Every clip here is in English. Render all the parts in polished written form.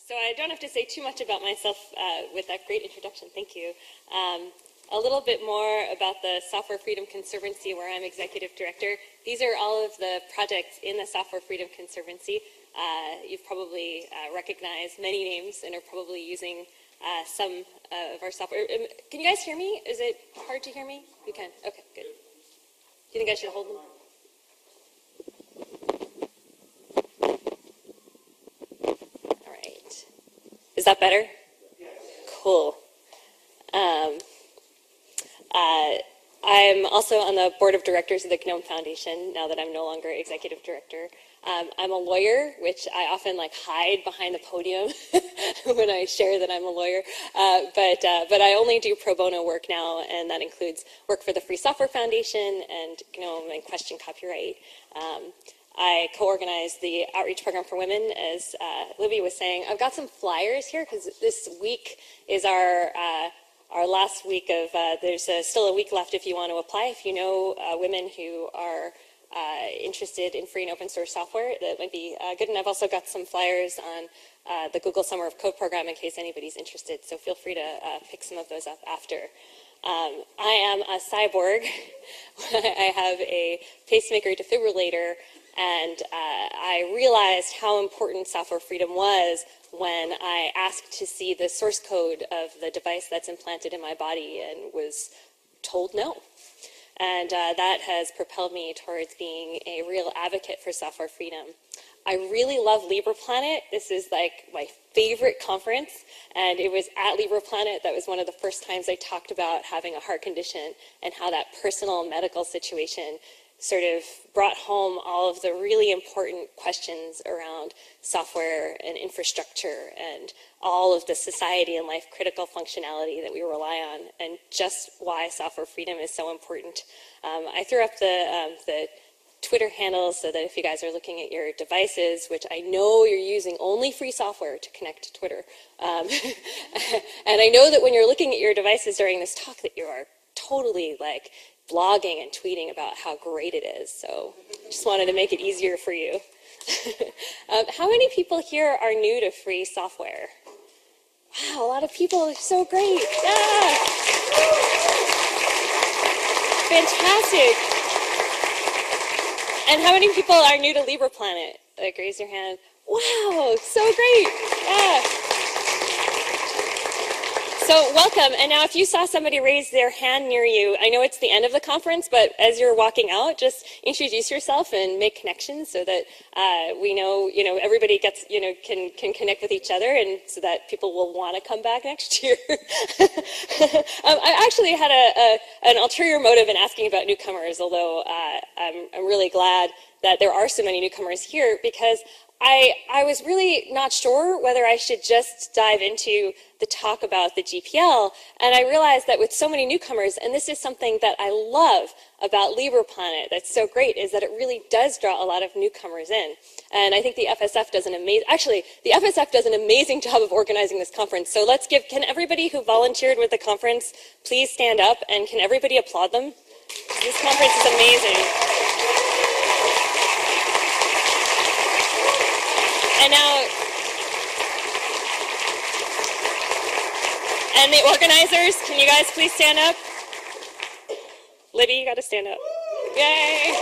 So I don't have to say too much about myself with that great introduction. Thank you. A little bit more about the Software Freedom Conservancy, where I'm executive director. These are all of the projects in the Software Freedom Conservancy. You've probably recognized many names and are probably using some of our software. Can you guys hear me? Is it hard to hear me? You can. Okay, good. Do you think I should hold them? All right. Is that better? Cool. I'm also on the board of directors of the GNOME Foundation now that I'm no longer executive director. I'm a lawyer, which I often hide behind the podium when I share that I'm a lawyer. But I only do pro bono work now, and that includes work for the Free Software Foundation and GNOME and Question Copyright. I co-organized the Outreach Program for Women, as Libby was saying. I've got some flyers here because this week is our last week of, there's still a week left if you want to apply. If you know women who are interested in free and open source software, that might be good. And I've also got some flyers on the Google Summer of Code program in case anybody's interested. So feel free to pick some of those up after. I am a cyborg. I have a pacemaker defibrillator, and I realized how important software freedom was when I asked to see the source code of the device that's implanted in my body and was told no. And that has propelled me towards being a real advocate for software freedom. I really love LibrePlanet. This is my favorite conference, and it was at LibrePlanet that was one of the first times I talked about having a heart condition and how that personal medical situation sort of brought home all of the really important questions around software and infrastructure and all of the society and life critical functionality that we rely on, and just why software freedom is so important. I threw up the Twitter handles so that if you guys are looking at your devices, which I know you're using only free software to connect to Twitter, and I know that when you're looking at your devices during this talk that you are totally blogging and tweeting about how great it is. So just wanted to make it easier for you. How many people here are new to free software? Wow, a lot of people. So great. Yeah. Fantastic. And how many people are new to LibrePlanet? Raise your hand. Wow, so great. Yeah. So welcome, and now if you saw somebody raise their hand near you, I know it's the end of the conference, but as you're walking out, just introduce yourself and make connections so that we know, everybody gets, can connect with each other, and so that people will want to come back next year. I actually had an ulterior motive in asking about newcomers, although I'm really glad that there are so many newcomers here, because I was really not sure whether I should just dive into the talk about the GPL, and I realized that with so many newcomers, and this is something that I love about LibrePlanet that's so great, is that it really does draw a lot of newcomers in. And I think the FSF does the FSF does an amazing job of organizing this conference. So can everybody who volunteered with the conference please stand up, and can everybody applaud them? This conference is amazing. And now, and the organizers, can you guys please stand up? Libby, you got to stand up. Yay!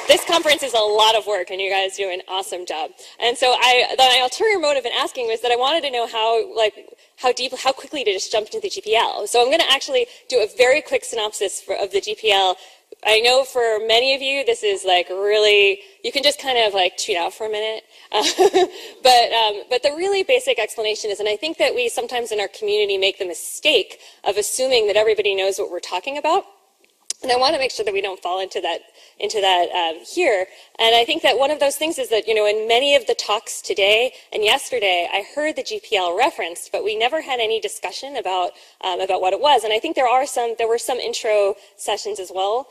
This conference is a lot of work, and you guys do an awesome job. And so the ulterior motive in asking was that I wanted to know how quickly to just jump into the GPL. So I'm going to actually do a very quick synopsis of the GPL. I know for many of you, this is really, you can just kind of tune out for a minute. But the really basic explanation is, and I think that we sometimes in our community make the mistake of assuming that everybody knows what we're talking about. And I want to make sure that we don't fall into that here. And I think that one of those things is that, in many of the talks today and yesterday, I heard the GPL referenced, but we never had any discussion about what it was. And I think there were some intro sessions as well.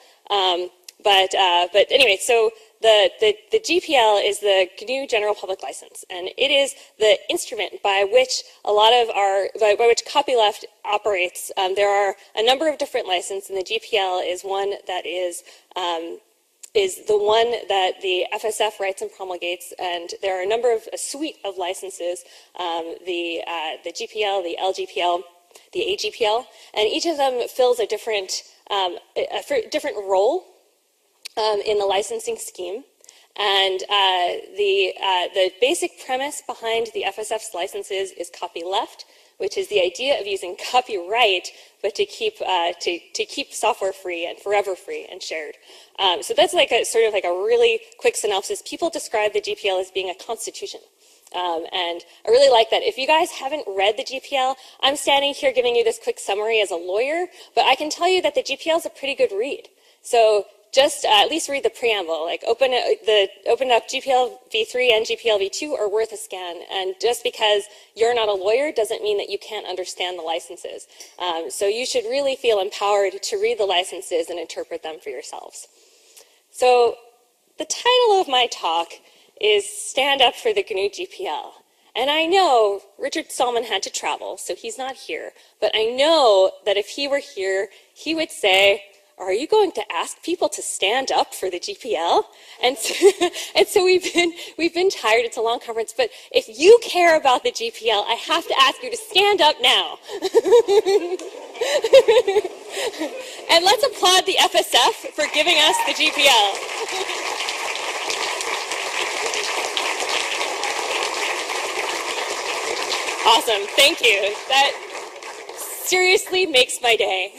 But anyway, so the GPL is the GNU General Public License, and it is the instrument by which by which copyleft operates. There are a number of different licenses, and the GPL is one that is is the one that the FSF writes and promulgates, and there are a suite of licenses, the GPL, the LGPL, the AGPL, and each of them fills a different role in the licensing scheme. And the basic premise behind the FSF's licenses is copyleft, which is the idea of using copyright, but to keep software free and forever free and shared. So that's like a sort of like a really quick synopsis. People describe the GPL as being a constitution. And I really like that. If you guys haven't read the GPL, I'm standing here giving you this quick summary as a lawyer, but I can tell you that the GPL is a pretty good read. So just at least read the preamble. Like open up GPL v3 and GPL v2 are worth a scan. And just because you're not a lawyer doesn't mean that you can't understand the licenses. So you should really feel empowered to read the licenses and interpret them for yourselves. So the title of my talk is Stand Up for the GNU GPL. And I know Richard Stallman had to travel, so he's not here. But I know that if he were here, he would say, are you going to ask people to stand up for the GPL? And so we've been tired. It's a long conference, but if you care about the GPL, I have to ask you to stand up now. And let's applaud the FSF for giving us the GPL. Awesome, thank you. That seriously makes my day.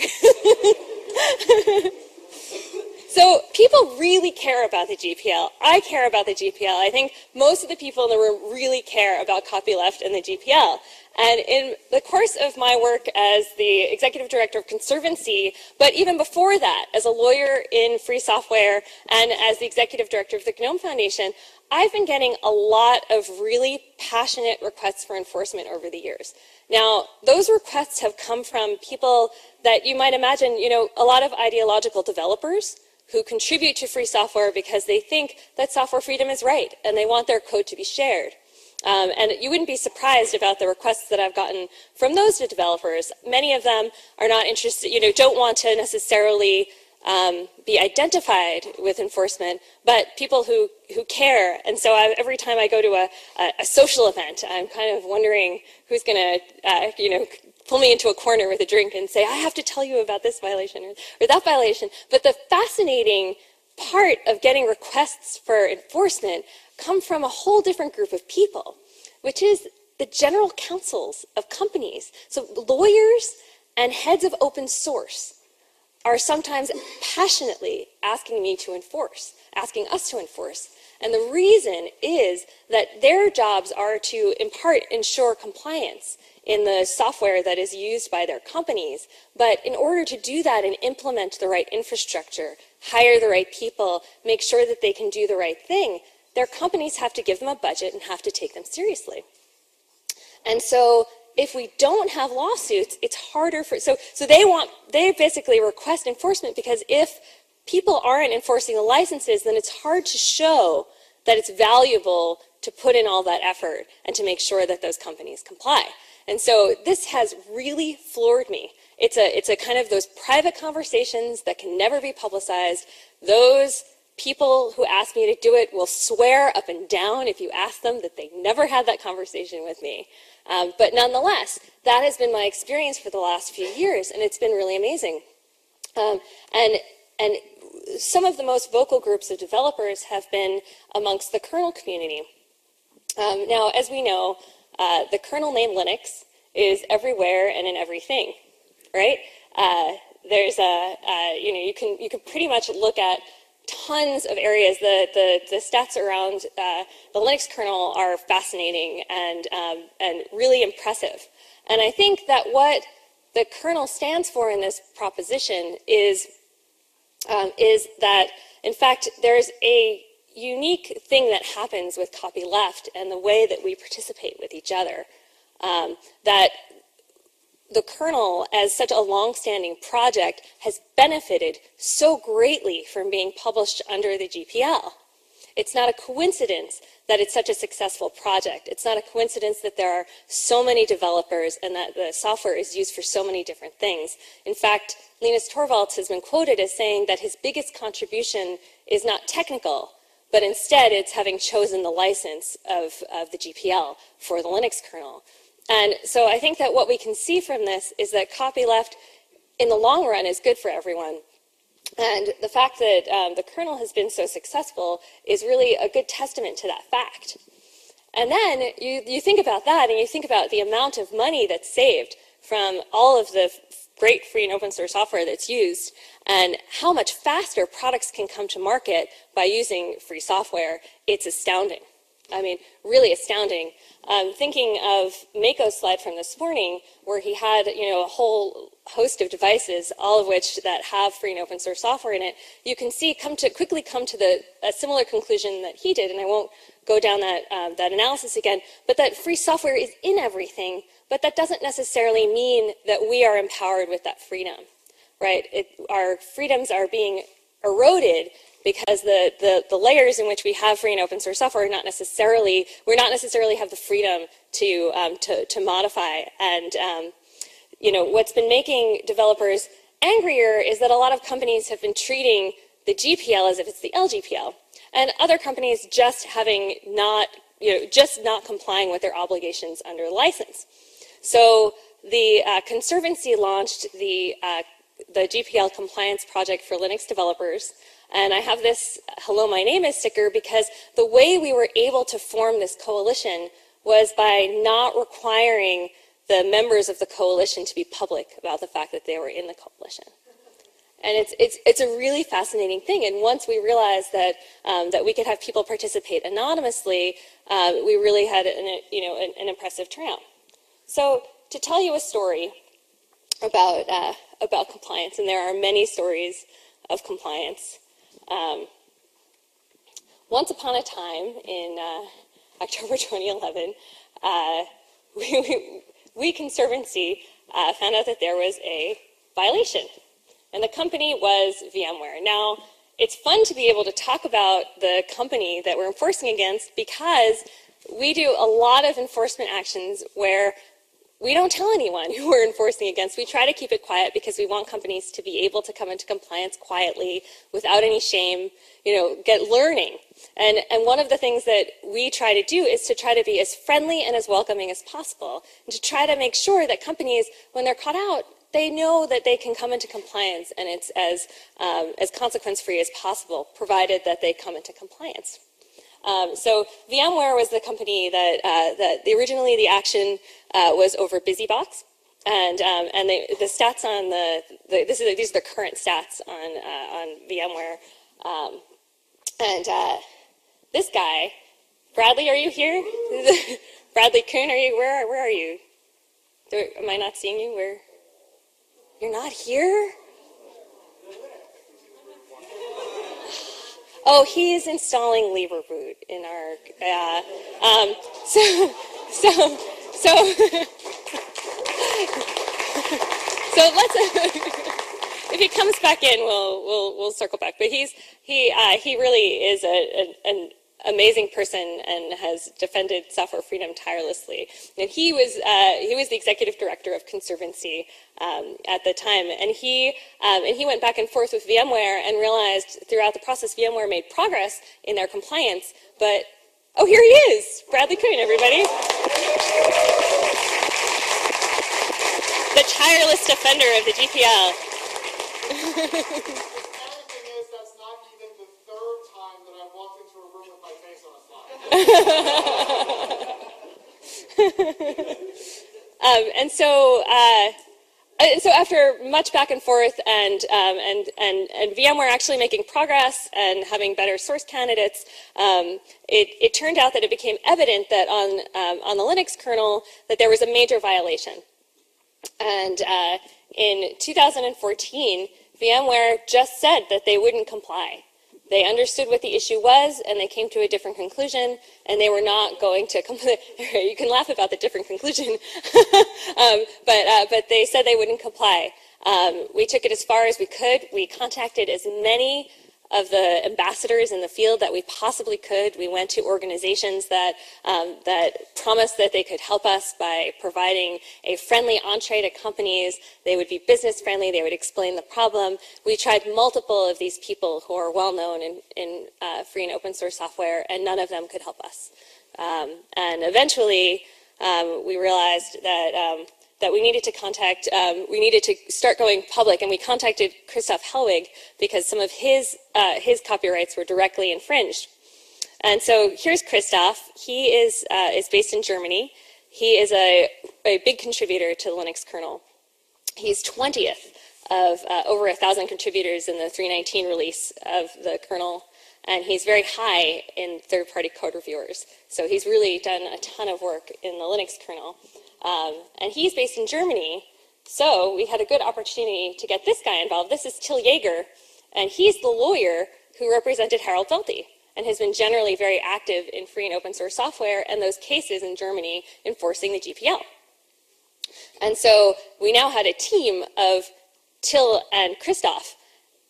So people really care about the GPL. I care about the GPL. I think most of the people in the room really care about copyleft and the GPL. And in the course of my work as the executive director of Conservancy, but even before that, as a lawyer in free software and as the executive director of the GNOME Foundation, I've been getting a lot of really passionate requests for enforcement over the years. Now, those requests have come from people that you might imagine, a lot of ideological developers who contribute to free software because they think that software freedom is right and they want their code to be shared. And you wouldn't be surprised about the requests that I've gotten from those developers. Many of them are not interested, don't want to necessarily be identified with enforcement, but people who care. And so every time I go to a social event, I'm kind of wondering who's going to, pull me into a corner with a drink and say, I have to tell you about this violation or that violation. But the fascinating part of getting requests for enforcement come from a whole different group of people, which is the general counsels of companies. So lawyers and heads of open source are sometimes passionately asking me to enforce, asking us to enforce. And the reason is that their jobs are to, in part, ensure compliance in the software that is used by their companies. But in order to do that and implement the right infrastructure, hire the right people, make sure that they can do the right thing, their companies have to give them a budget and have to take them seriously. And so if we don't have lawsuits, it's harder for, so they basically request enforcement because if people aren't enforcing the licenses, then it's hard to show that it's valuable to put in all that effort and to make sure that those companies comply. And so this has really floored me. It's a kind of those private conversations that can never be publicized. Those people who ask me to do it will swear up and down if you ask them that they never had that conversation with me. But nonetheless, that has been my experience for the last few years, and it's been really amazing. And some of the most vocal groups of developers have been amongst the kernel community. Now, as we know, the kernel name Linux is everywhere and in everything, right? There's you can pretty much look at tons of areas. The stats around the Linux kernel are fascinating and really impressive. And I think that what the kernel stands for in this proposition is that, in fact, there's a unique thing that happens with copyleft and the way that we participate with each other. That the kernel, as such a long-standing project, has benefited so greatly from being published under the GPL. It's not a coincidence that it's such a successful project. It's not a coincidence that there are so many developers and that the software is used for so many different things. In fact, Linus Torvalds has been quoted as saying that his biggest contribution is not technical, but instead it's having chosen the license of the GPL for the Linux kernel. And so I think that what we can see from this is that copyleft in the long run is good for everyone. And the fact that the kernel has been so successful is really a good testament to that fact. And then you think about that, and you think about the amount of money that's saved from all of the great free and open source software that's used, and how much faster products can come to market by using free software. It's astounding. I mean, really astounding. Thinking of Mako's slide from this morning, where he had, a whole host of devices, all of which that have free and open source software in it, you can see quickly come to a similar conclusion that he did, and I won't go down that analysis again, but that free software is in everything, but that doesn't necessarily mean that we are empowered with that freedom, right? Our freedoms are being eroded because the layers in which we have free and open source software we're not necessarily have the freedom to modify. And what's been making developers angrier is that a lot of companies have been treating the GPL as if it's the LGPL, and other companies just not complying with their obligations under license. So the Conservancy launched the GPL Compliance Project for Linux developers. And I have this "Hello, my name is" sticker because the way we were able to form this coalition was by not requiring the members of the coalition to be public about the fact that they were in the coalition. And it's a really fascinating thing. And once we realized that that we could have people participate anonymously, we really had an impressive turnout. So to tell you a story about compliance, and there are many stories of compliance. Once upon a time in October 2011, we Conservancy found out that there was a violation, and the company was VMware. Now, it's fun to be able to talk about the company that we're enforcing against because we do a lot of enforcement actions where we don't tell anyone who we're enforcing against. We try to keep it quiet because we want companies to be able to come into compliance quietly without any shame, get learning. And one of the things that we try to do is to try to be as friendly and as welcoming as possible, and to try to make sure that companies, when they're caught out, they know that they can come into compliance, and it's as consequence-free as possible, provided that they come into compliance. So VMware was the company that originally the action was over BusyBox, and the stats on these are the current stats on VMware, and this guy, Bradley, are you here? Bradley Kuhn, are you? Where are you? Am I not seeing you? Where? You're not here? Oh, he's installing LibreBoot in our, so let's, if he comes back in, we'll circle back. But he really is an amazing person and has defended software freedom tirelessly. And he was the executive director of Conservancy at the time, and he went back and forth with VMware and realized throughout the process VMware made progress in their compliance. But oh, here he is, Bradley Kuhn, everybody, the tireless defender of the GPL. And so after much back and forth and VMware actually making progress and having better source candidates, it turned out that it became evident that on the Linux kernel that there was a major violation. And in 2014, VMware just said that they wouldn't comply. They understood what the issue was, and they came to a different conclusion, and they were not going to comply. You can laugh about the different conclusion, but they said they wouldn't comply. We took it as far as we could. We contacted as many of the ambassadors in the field that we possibly could. We went to organizations that, that promised that they could help us by providing a friendly entree to companies. They would be business friendly. They would explain the problem. We tried multiple of these people who are well known in free and open source software, and none of them could help us. And eventually, we realized that that we needed to start going public, and we contacted Christoph Hellwig because some of his copyrights were directly infringed. And so here's Christoph. He is based in Germany. He is a big contributor to the Linux kernel. He's 20th of over 1,000 contributors in the 3.19 release of the kernel, and he's very high in third-party code reviewers. So he's really done a ton of work in the Linux kernel. And he's based in Germany, so we had a good opportunity to get this guy involved. This is Jaeger, and he's the lawyer who represented Harold Welty and has been generally very active in free and open source software and those cases in Germany enforcing the GPL. And so we now had a team of Till and Christoph,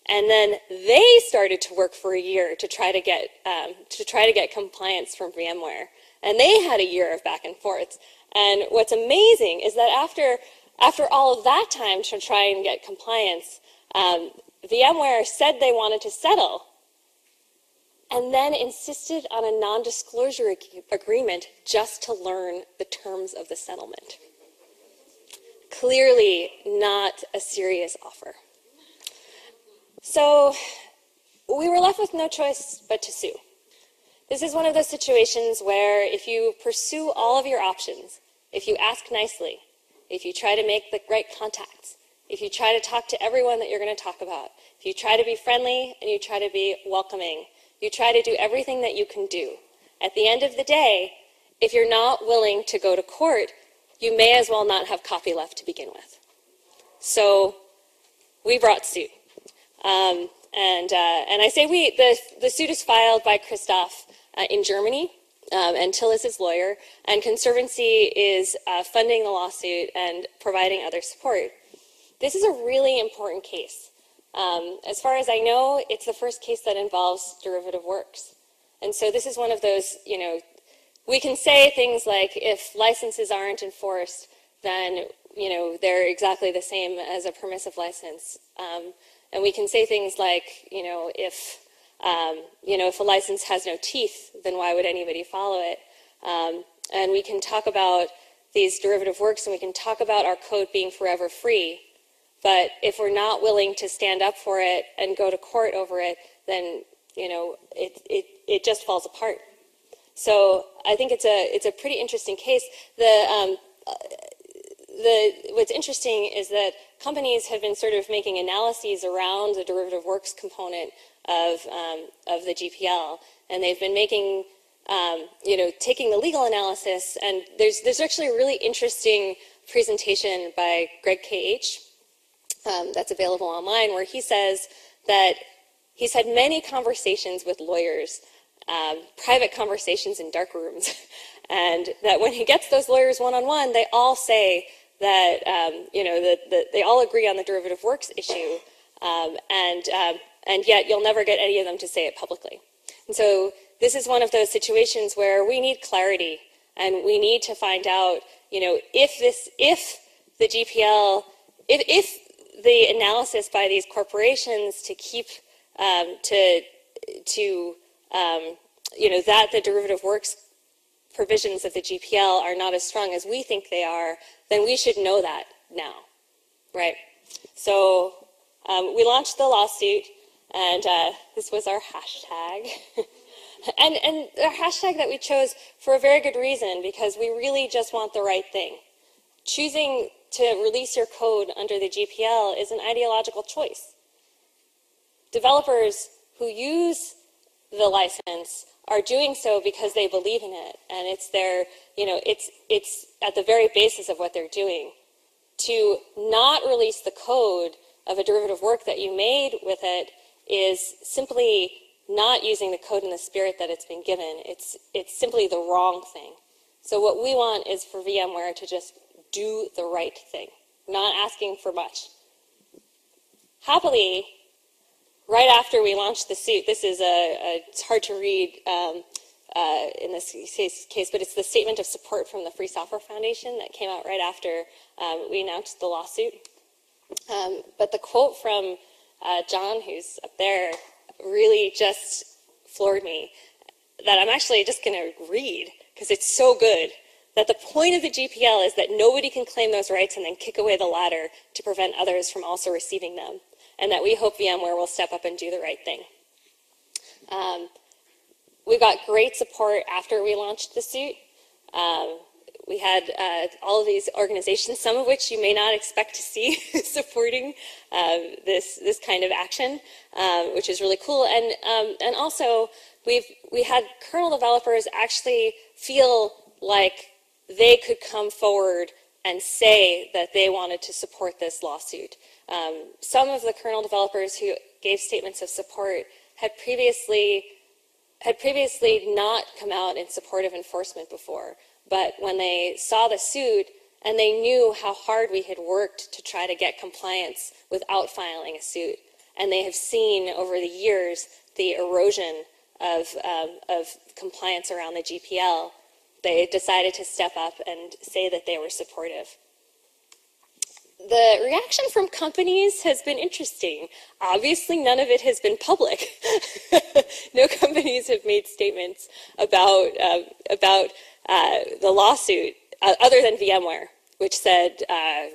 and then they started to work for a year to try to get compliance from VMware, and they had a year of back and forth. And what's amazing is that after all of that time to try and get compliance, VMware said they wanted to settle and then insisted on a non-disclosure agreement just to learn the terms of the settlement. Clearly not a serious offer. So we were left with no choice but to sue. This is one of those situations where if you pursue all of your options, if you ask nicely, if you try to make the right contacts, if you try to talk to everyone that you're going to talk about, if you try to be friendly and you try to be welcoming, you try to do everything that you can do. At the end of the day, if you're not willing to go to court, you may as well not have copy left to begin with. So we brought suit. And I say we, the suit is filed by Christoph in Germany, and Till is his lawyer, and Conservancy is funding the lawsuit and providing other support. This is a really important case. As far as I know, it's the first case that involves derivative works. And so this is one of those, you know, we can say things like if licenses aren't enforced, then, you know, they're exactly the same as a permissive license. And we can say things like, you know, if a license has no teeth, then why would anybody follow it? And we can talk about these derivative works, and we can talk about our code being forever free. But if we're not willing to stand up for it and go to court over it, then, you know, it just falls apart. So I think it's a pretty interesting case. What's interesting is that companies have been sort of making analyses around the derivative works component of the GPL, and they've been making, taking the legal analysis. And there's actually a really interesting presentation by Greg K.H. That's available online, where he says that he's had many conversations with lawyers, private conversations in dark rooms, and that when he gets those lawyers one-on-one, they all say that, that they all agree on the derivative works issue, and yet you'll never get any of them to say it publicly. And so this is one of those situations where we need clarity, and we need to find out, you know, if the GPL, if the analysis by these corporations to keep that the derivative works provisions of the GPL are not as strong as we think they are, then we should know that now, right? So we launched the lawsuit, and this was our hashtag. and our hashtag that we chose for a very good reason, because we really just want the right thing. Choosing to release your code under the GPL is an ideological choice. Developers who use the license are doing so because they believe in it, and it's their, it's at the very basis of what they're doing. To not release the code of a derivative work that you made with it is simply not using the code in the spirit that it's been given. It's simply the wrong thing. So what we want is for VMware to just do the right thing, not asking for much. Happily, right after we launched the suit, this is it's hard to read in this case, but it's the statement of support from the Free Software Foundation that came out right after we announced the lawsuit. But the quote from John, who's up there, really just floored me, that I'm actually just going to read, because it's so good, that the point of the GPL is that nobody can claim those rights and then kick away the ladder to prevent others from also receiving them, and that we hope VMware will step up and do the right thing. We got great support after we launched the suit. We had all of these organizations, some of which you may not expect to see supporting this kind of action, which is really cool. And also, we had kernel developers actually feel like they could come forward and say that they wanted to support this lawsuit. Some of the kernel developers who gave statements of support had previously not come out in support of enforcement before. But when they saw the suit and they knew how hard we had worked to try to get compliance without filing a suit, and they have seen over the years the erosion of compliance around the GPL, they decided to step up and say that they were supportive. The reaction from companies has been interesting. Obviously, none of it has been public. No companies have made statements about the lawsuit, other than VMware, which said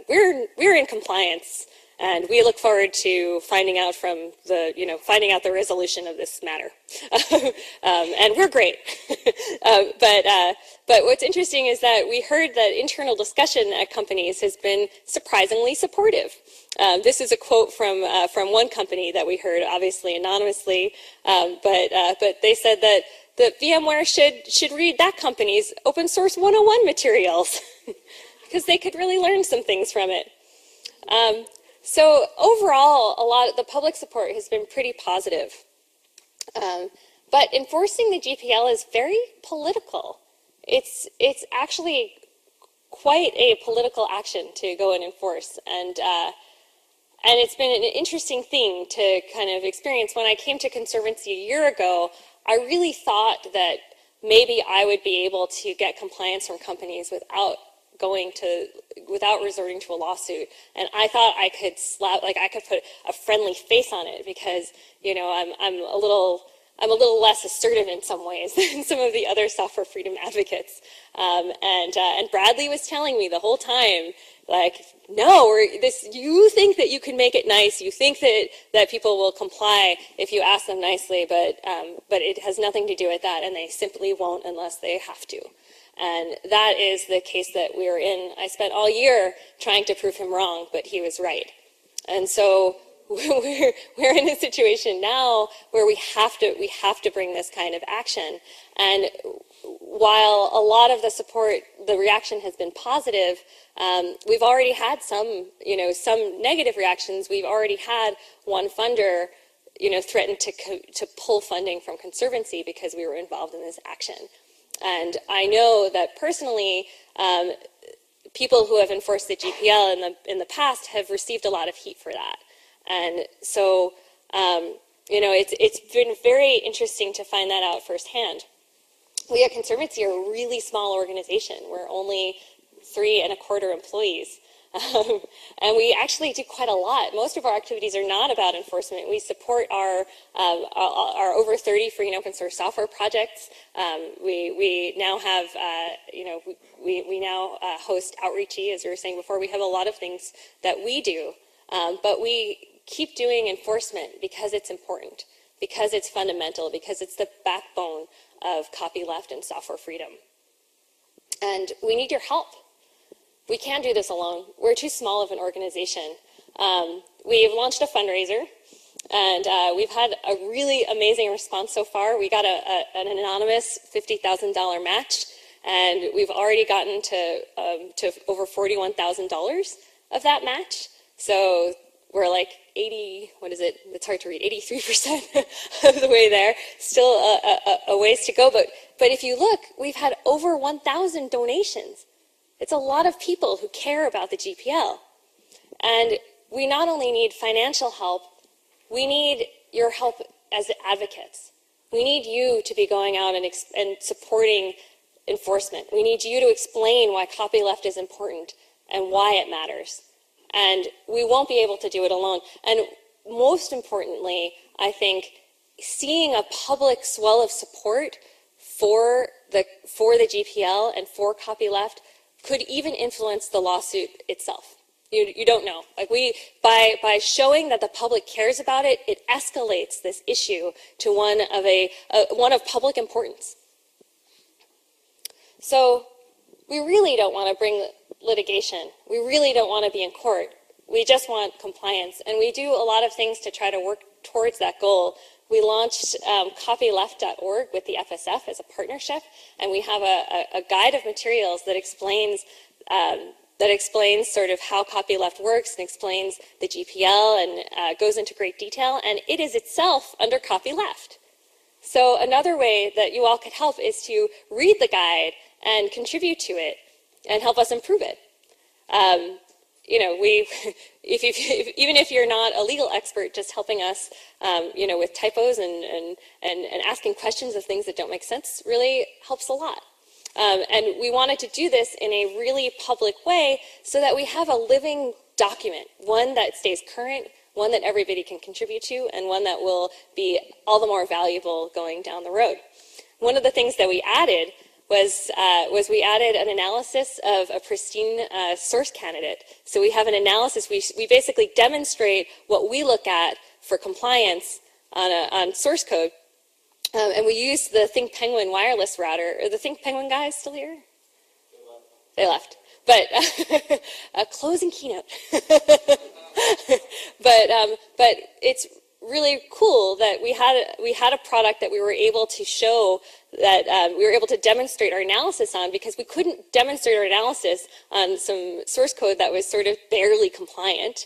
we're in compliance, and we look forward to finding out the resolution of this matter, and we're great. But what's interesting is that we heard that internal discussion at companies has been surprisingly supportive. This is a quote from one company that we heard, obviously anonymously, but they said that VMware should read that company's open source 101 materials because they could really learn some things from it. So overall, the public support has been pretty positive. But enforcing the GPL is very political. It's actually quite a political action to go and enforce, and it's been an interesting thing to kind of experience. When I came to Conservancy a year ago, I really thought that maybe I would be able to get compliance from companies without resorting to a lawsuit, and I thought I could put a friendly face on it because I'm a little less assertive in some ways than some of the other software freedom advocates, and Bradley was telling me the whole time, like, no, you think that you can make it nice, you think that people will comply if you ask them nicely, but it has nothing to do with that, and they simply won't unless they have to. And that is the case that we are in. I spent all year trying to prove him wrong, but he was right. And so we're in a situation now where we have to bring this kind of action. And while a lot of the reaction has been positive, we've already had some negative reactions. We've already had one funder, threaten to pull funding from Conservancy because we were involved in this action. And I know that personally, people who have enforced the GPL in the past have received a lot of heat for that. And so, it's been very interesting to find that out firsthand. We at Conservancy are a really small organization. We're only 3¼ employees. And we actually do quite a lot. Most of our activities are not about enforcement. We support our over 30 free and open source software projects. We now have, we now host outreachy, as we were saying before. We have a lot of things that we do, but we keep doing enforcement because it's important, because it's fundamental, because it's the backbone of copyleft and software freedom. And we need your help. We can't do this alone. We're too small of an organization. We've launched a fundraiser, and we've had a really amazing response so far. We got an anonymous $50,000 match, and we've already gotten to over $41,000 of that match. So we're like 80, what is it? It's hard to read, 83% of the way there. Still a ways to go, but if you look, we've had over 1,000 donations. It's a lot of people who care about the GPL. And we not only need financial help, we need your help as advocates. We need you to be going out and supporting enforcement. We need you to explain why copyleft is important and why it matters. And we won't be able to do it alone. And most importantly, I think seeing a public swell of support for the GPL and for copyleft could even influence the lawsuit itself. You don't know. Like by showing that the public cares about it, it escalates this issue to one of public importance. So we really don't want to bring litigation. We really don't want to be in court. We just want compliance, and we do a lot of things to try to work towards that goal. We launched copyleft.org with the FSF as a partnership, and we have a guide of materials that explains sort of how copyleft works and explains the GPL and goes into great detail, and it is itself under copyleft. So another way that you all could help is to read the guide and contribute to it and help us improve it. You know, even if you're not a legal expert, just helping us, you know, with typos and asking questions of things that don't make sense really helps a lot. And we wanted to do this in a really public way so that we have a living document, one that stays current, one that everybody can contribute to, and one that will be all the more valuable going down the road. One of the things that we added was we added an analysis of a pristine source candidate. So we have an analysis. We basically demonstrate what we look at for compliance on source code. And we use the Think Penguin wireless router. Are the Think Penguin guys still here? They left. But a closing keynote. But it's really cool that we had a product that we were able to show that we were able to demonstrate our analysis on, because we couldn't demonstrate our analysis on some source code that was sort of barely compliant.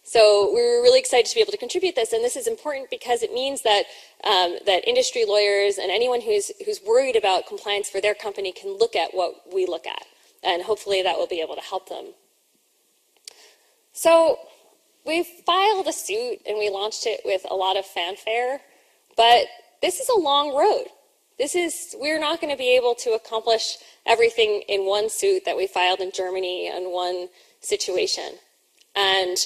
So we were really excited to be able to contribute this, and this is important because it means that that industry lawyers and anyone who's worried about compliance for their company can look at what we look at, and hopefully that will be able to help them. So we filed a suit and we launched it with a lot of fanfare, but this is a long road. We're not going to be able to accomplish everything in one suit that we filed in Germany in one situation. And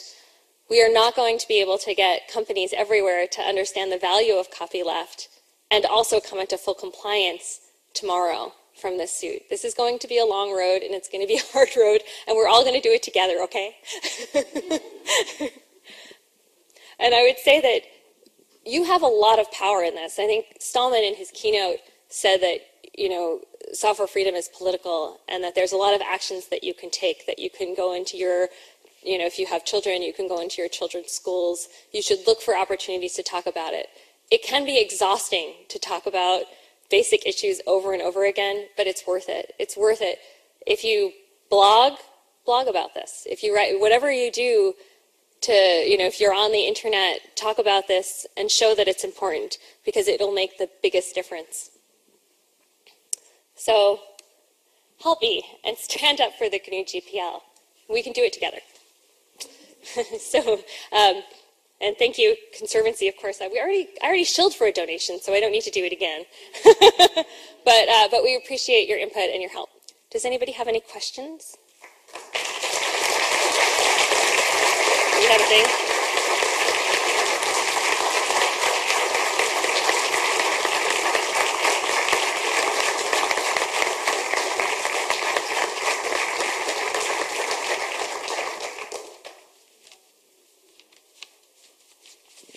we are not going to be able to get companies everywhere to understand the value of copyleft and also come into full compliance tomorrow from this suit. This is going to be a long road, and it's going to be a hard road, and we're all going to do it together, okay? And I would say that you have a lot of power in this. I think Stallman in his keynote said that, you know, software freedom is political, and that there's a lot of actions that you can take, that you can go into your, you know, if you have children, you can go into your children's schools. You should look for opportunities to talk about it. It can be exhausting to talk about basic issues over and over again, but it's worth it. It's worth it. If you blog about this. If you write, whatever you do to, you know, if you're on the internet, talk about this and show that it's important, because it'll make the biggest difference. So help me and stand up for the GNU GPL. We can do it together. So, and thank you, Conservancy, of course. I already shilled for a donation, so I don't need to do it again. But we appreciate your input and your help. Does anybody have any questions? Do you have a thing?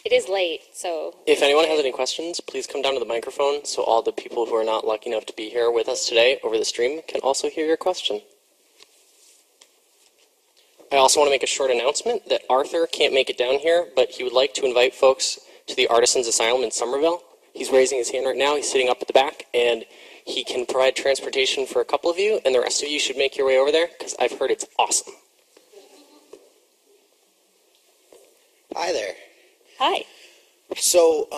It is late, so... If anyone has any questions, please come down to the microphone so all the people who are not lucky enough to be here with us today over the stream can also hear your question. I also want to make a short announcement that Arthur can't make it down here, but he would like to invite folks to the Artisans Asylum in Somerville. He's raising his hand right now. He's sitting up at the back, and he can provide transportation for a couple of you, and the rest of you should make your way over there, because I've heard it's awesome. Hi there. Hi. So,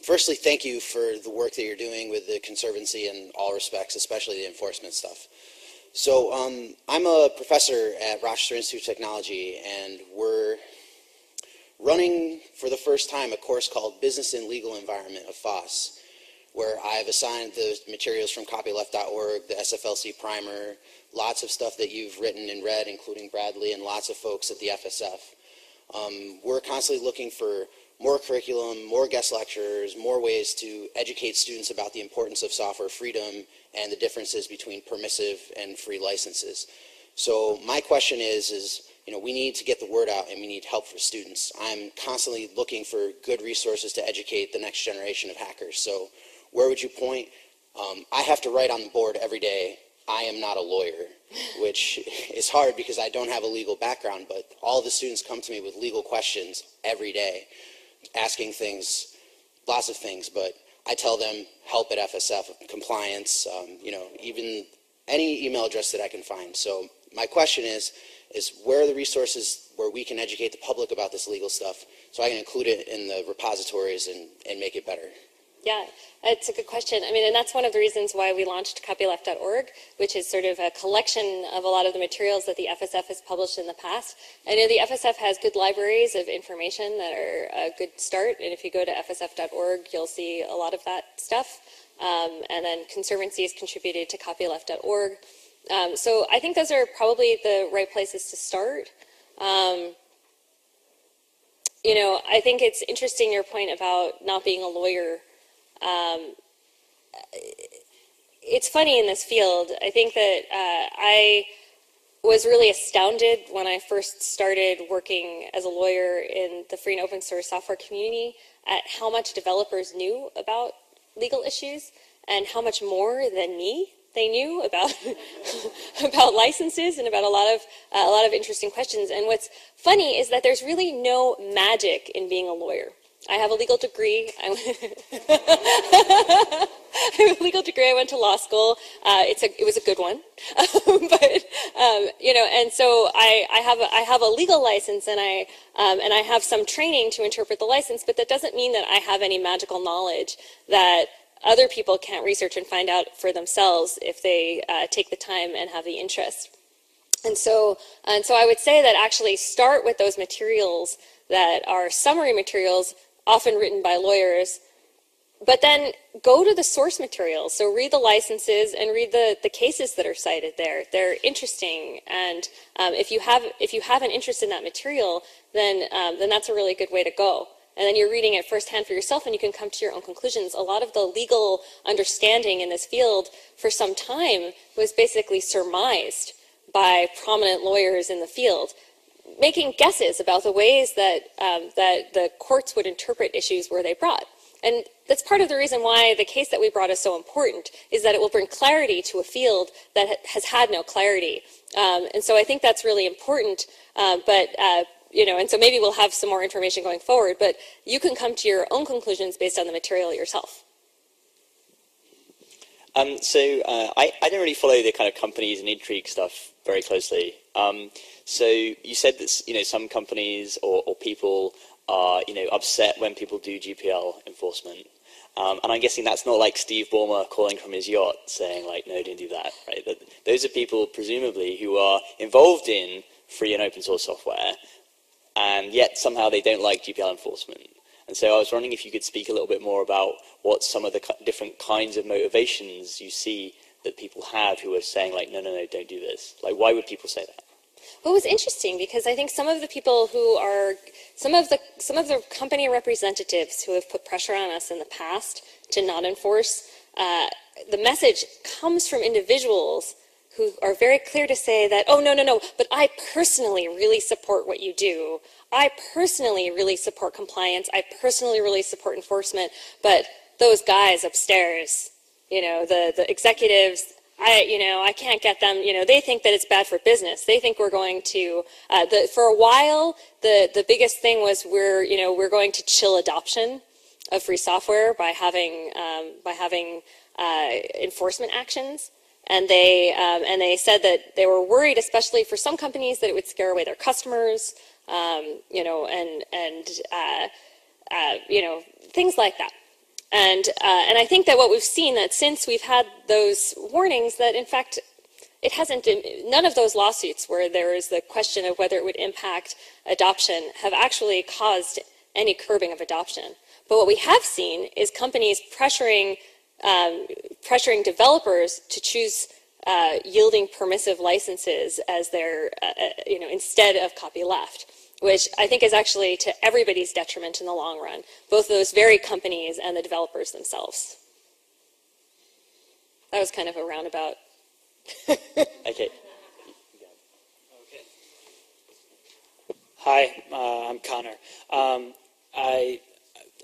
firstly, thank you for the work that you're doing with the Conservancy in all respects, especially the enforcement stuff. So, I'm a professor at Rochester Institute of Technology, and we're running for the first time a course called Business and Legal Environment of FOSS, where I've assigned the materials from copyleft.org, the SFLC primer, lots of stuff that you've written and read, including Bradley and lots of folks at the FSF. We're constantly looking for more curriculum, more guest lecturers, more ways to educate students about the importance of software freedom and the differences between permissive and free licenses. So my question is, you know, we need to get the word out and we need help for students. I'm constantly looking for good resources to educate the next generation of hackers. So where would you point? I have to write on the board every day, I am not a lawyer, which is hard because I don't have a legal background, but all the students come to me with legal questions every day, asking things, lots of things, but I tell them help at FSF, compliance, you know, even any email address that I can find. So my question is where are the resources where we can educate the public about this legal stuff so I can include it in the repositories and make it better? Yeah, it's a good question. I mean, and that's one of the reasons why we launched copyleft.org, which is sort of a collection of a lot of the materials that the FSF has published in the past. I know the FSF has good libraries of information that are a good start, and if you go to fsf.org, you'll see a lot of that stuff. And then Conservancy has contributed to copyleft.org. So I think those are probably the right places to start. You know, I think it's interesting your point about not being a lawyer. It's funny in this field. I think that I was really astounded when I first started working as a lawyer in the free and open source software community at how much developers knew about legal issues and how much more than me they knew about about licenses and about a lot of interesting questions. And what's funny is that there's really no magic in being a lawyer. I have a legal degree. I have a legal degree. I went to law school. It was a good one, but you know, and so I have a legal license, and I have some training to interpret the license. But that doesn't mean that I have any magical knowledge that other people can't research and find out for themselves if they take the time and have the interest. And so I would say that actually start with those materials that are summary materials, often written by lawyers, but then go to the source materials. So read the licenses and read the cases that are cited there. They're interesting, and if you have an interest in that material, then that's a really good way to go. And then you're reading it firsthand for yourself, and you can come to your own conclusions. A lot of the legal understanding in this field for some time was basically surmised by prominent lawyers in the field, making guesses about the ways that that the courts would interpret issues where they brought. And that's part of the reason why the case that we brought is so important, is that it will bring clarity to a field that has had no clarity. And so I think that's really important. You know, and so maybe we'll have some more information going forward, but you can come to your own conclusions based on the material yourself. I don't really follow the kind of companies and intrigue stuff very closely. So you said that, you know, some companies or people are, you know, upset when people do GPL enforcement. And I'm guessing that's not like Steve Ballmer calling from his yacht saying, like, no, don't do that, right? That those are people, presumably, who are involved in free and open source software, and yet somehow they don't like GPL enforcement. And so I was wondering if you could speak a little bit more about what some of the different kinds of motivations you see that people have who are saying, like, no, don't do this. Like, why would people say that? Well, it was interesting because I think some of the people who are, some of the company representatives who have put pressure on us in the past to not enforce, the message comes from individuals who are very clear to say that, oh, no, but I personally really support what you do. I personally really support compliance. I personally really support enforcement. But those guys upstairs, you know, the executives, I can't get them, you know, they think that it's bad for business. They think we're going to, for a while, the biggest thing was we're going to chill adoption of free software by having enforcement actions. And they said that they were worried, especially for some companies, that it would scare away their customers, you know, and you know, things like that. And I think that what we've seen, that since we've had those warnings, that in fact it hasn't, none of those lawsuits where there is the question of whether it would impact adoption have actually caused any curbing of adoption. But what we have seen is companies pressuring developers to choose yielding permissive licenses as their, instead of copyleft, which I think is actually to everybody's detriment in the long run, both those very companies and the developers themselves. That was kind of a roundabout. Okay. Hi, I'm Connor.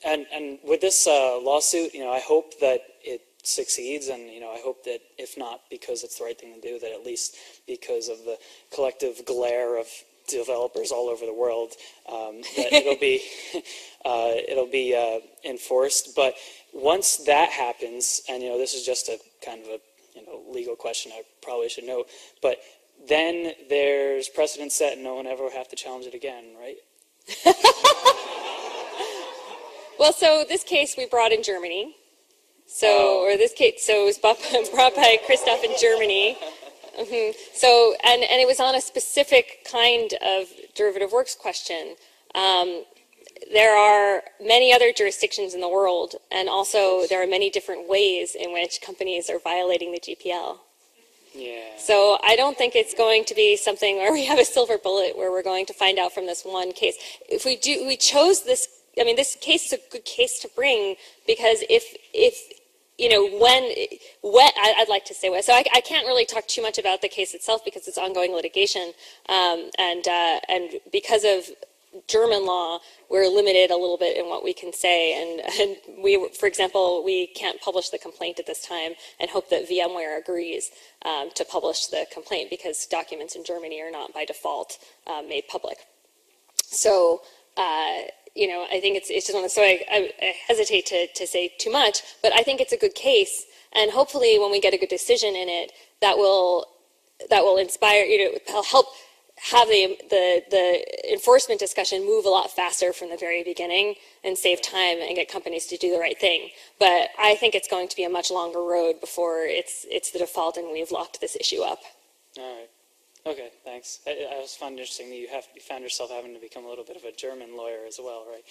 And with this lawsuit, I hope that it succeeds, and I hope that if not because it's the right thing to do, that at least because of the collective glare of developers all over the world, that it'll be enforced. But once that happens, and this is just a kind of a legal question I probably should know, but then there's precedent set and no one ever will have to challenge it again, right? Well, so this case we brought in Germany. So, or this case, so it was brought by Christoph in Germany. So, and it was on a specific kind of derivative works question. There are many other jurisdictions in the world, and also there are many different ways in which companies are violating the GPL. Yeah. So I don't think it's going to be something where we have a silver bullet where we're going to find out from this one case. If we chose this, I mean, this case is a good case to bring because I'd like to say what. So I can't really talk too much about the case itself because it's ongoing litigation, and because of German law, we're limited a little bit in what we can say, and we, for example, we can't publish the complaint at this time and hope that VMware agrees to publish the complaint because documents in Germany are not by default made public. So, I think it's just one of, so I hesitate to say too much, but I think it's a good case, and hopefully when we get a good decision in it, that will inspire, help have the enforcement discussion move a lot faster from the very beginning and save time and get companies to do the right thing. But I think it's going to be a much longer road before it's the default and we've locked this issue up. All right. Okay, thanks. I just found it interesting that you found yourself having to become a little bit of a German lawyer as well, right?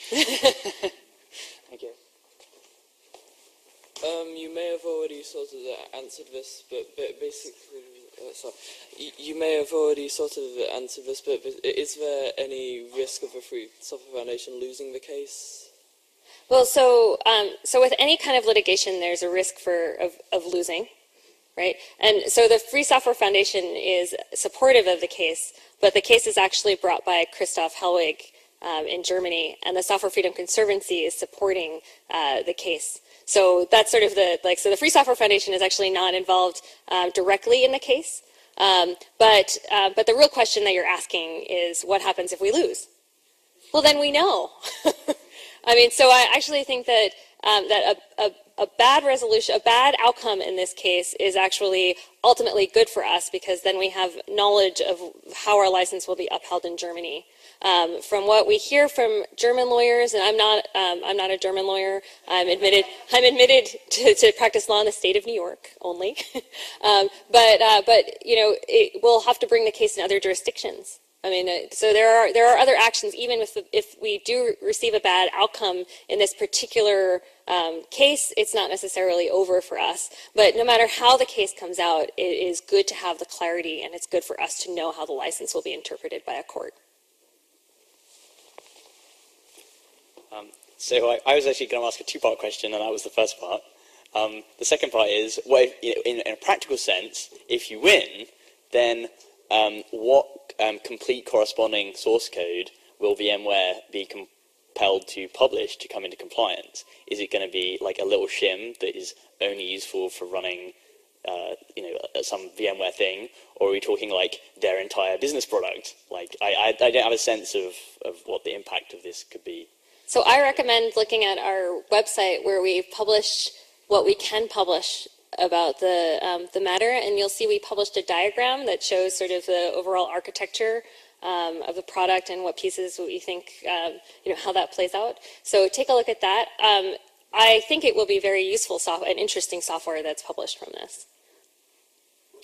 Thank you. You may have already sort of answered this, but basically, you may have already sort of answered this, but is there any risk of a Free Software Foundation losing the case? Well, so with any kind of litigation, there's a risk of losing, right? And so the Free Software Foundation is supportive of the case, but the case is actually brought by Christoph Hellwig in Germany, and the Software Freedom Conservancy is supporting the case. So that's sort of so the Free Software Foundation is actually not involved directly in the case, but the real question that you're asking is what happens if we lose? Well, then we know. I mean, so I actually think that a bad resolution, a bad outcome in this case is actually ultimately good for us because then we have knowledge of how our license will be upheld in Germany. From what we hear from German lawyers, and I'm not a German lawyer. I'm admitted to practice law in the state of New York only. But we'll have to bring the case in other jurisdictions. I mean, so there are other actions, even if we do receive a bad outcome in this particular case, it's not necessarily over for us. But no matter how the case comes out, it is good to have the clarity, and it's good for us to know how the license will be interpreted by a court. So I was actually going to ask a two-part question, and that was the first part. The second part is, what if, in a practical sense, if you win, then what complete corresponding source code will VMware be compelled to publish to come into compliance? Is it going to be like a little shim that is only useful for running some VMware thing, or are we talking like their entire business product? Like I don't have a sense of what the impact of this could be. So I recommend looking at our website where we publish what we can publish about the matter, and you'll see we published a diagram that shows sort of the overall architecture of the product and what pieces we think, how that plays out. So take a look at that. I think it will be very useful and interesting software that's published from this,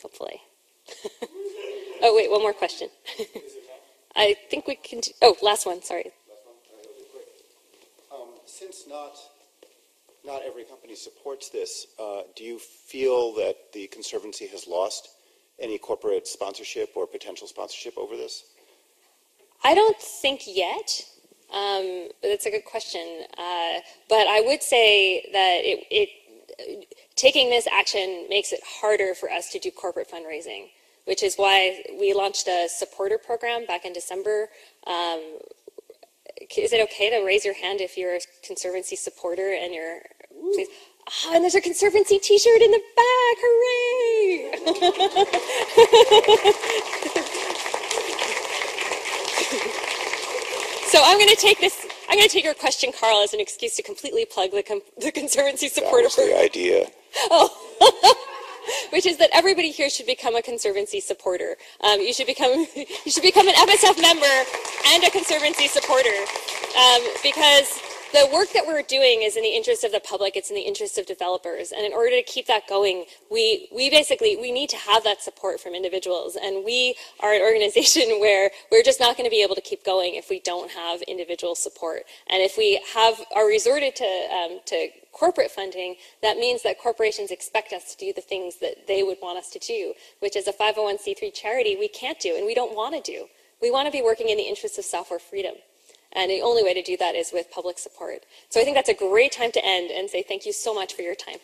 hopefully. Oh, wait, one more question. I think we can, oh, last one, sorry. Since not every company supports this, do you feel that the Conservancy has lost any corporate sponsorship or potential sponsorship over this? I don't think yet. That's a good question. But I would say that taking this action makes it harder for us to do corporate fundraising, which is why we launched a supporter program back in December. Is it okay to raise your hand if you're a Conservancy supporter and you're, please? Ah, and there's a Conservancy t-shirt in the back, hooray! So I'm going to take your question, Carl, as an excuse to completely plug the Conservancy supporter program. That was the idea. Oh. Which is that everybody here should become a Conservancy supporter. You should become an FSF member and a Conservancy supporter, because the work that we're doing is in the interest of the public. It's in the interest of developers, and in order to keep that going, we need to have that support from individuals. And we are an organization where we're just not going to be able to keep going if we don't have individual support. And if we are resorted to corporate funding, that means that corporations expect us to do the things that they would want us to do, which is a 501c3 charity we can't do and we don't want to do. We want to be working in the interests of software freedom. And the only way to do that is with public support. So I think that's a great time to end and say thank you so much for your time.